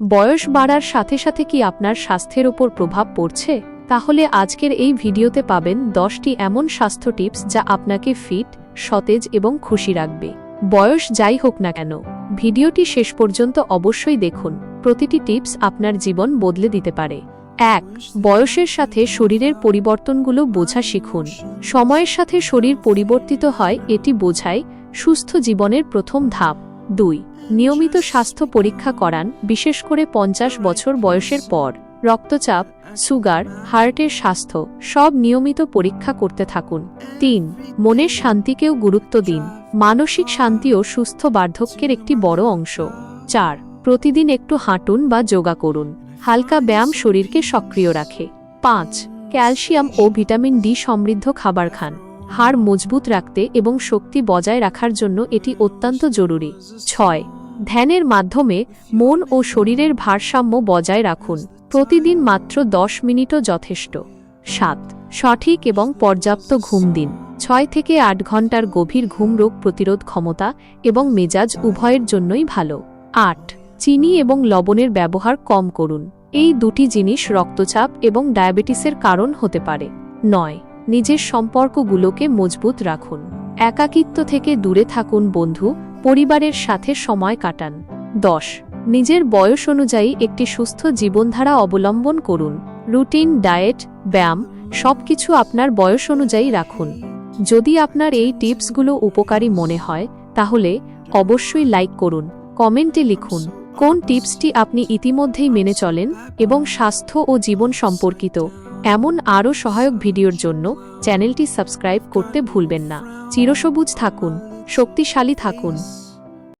বয়স বাড়ার সাথে সাথে কি আপনার স্বাস্থ্যের উপর প্রভাব পড়ছে? তাহলে আজকের এই ভিডিওতে পাবেন 10টি এমন স্বাস্থ্য টিপস যা আপনাকে ফিট, সতেজ এবং খুশি রাখবে। বয়স যাই হোক না কেন, ভিডিওটি শেষ পর্যন্ত অবশ্যই দেখুন। প্রতিটি টিপস আপনার জীবন বদলে দিতে পারে। 1. বয়সের সাথে শরীরের পরিবর্তনগুলো বোঝা শিখুন। সময়ের সাথে শরীর পরিবর্তিত হয়, এটি বোঝাই সুস্থ জীবনের প্রথম ধাপ। 2. নিয়মিত স্বাস্থ্য পরীক্ষা করান, বিশেষ করে 50 বছর বয়সের পর। রক্তচাপ, সুগার, হার্টের স্বাস্থ্য সব নিয়মিত পরীক্ষা করতে থাকুন। 3. মনের শান্তিকেও গুরুত্ব দিন। মানসিক শান্তিও সুস্থ বার্ধক্যের একটি বড় অংশ। 4. প্রতিদিন একটু হাঁটুন বা যোগা করুন। হালকা ব্যায়াম শরীরকে সক্রিয় রাখে। 5. ক্যালসিয়াম ও ভিটামিন ডি সমৃদ্ধ খাবার খান। হাড় মজবুত রাখতে এবং শক্তি বজায় রাখার জন্য এটি অত্যন্ত জরুরি। 6. ধ্যানের মাধ্যমে মন ও শরীরের ভারসাম্য বজায় রাখুন। প্রতিদিন মাত্র 10 মিনিটও যথেষ্ট। 7. সঠিক এবং পর্যাপ্ত ঘুম দিন। 6 থেকে 8 ঘন্টার গভীর ঘুম রোগ প্রতিরোধ ক্ষমতা এবং মেজাজ উভয়ের জন্যই ভালো। 8. চিনি এবং লবণের ব্যবহার কম করুন। এই দুটি জিনিস রক্তচাপ এবং ডায়াবেটিসের কারণ হতে পারে। 9. নিজের সম্পর্কগুলোকে মজবুত রাখুন। একাকিত্ব থেকে দূরে থাকুন, বন্ধু পরিবারের সাথে সময় কাটান। 10. নিজের বয়স অনুযায়ী একটি সুস্থ জীবনধারা অবলম্বন করুন। রুটিন, ডায়েট, ব্যায়াম সবকিছু আপনার বয়স অনুযায়ী রাখুন। যদি আপনার এই টিপসগুলো উপকারী মনে হয় তাহলে অবশ্যই লাইক করুন। কমেন্টে লিখুন কোন টিপসটি আপনি ইতিমধ্যেই মেনে চলেন, এবং স্বাস্থ্য ও জীবন সম্পর্কিত এমন আরও সহায়ক ভিডিওর জন্য চ্যানেলটি সাবস্ক্রাইব করতে ভুলবেন না। চিরসবুজ থাকুন, শক্তিশালী থাকুন।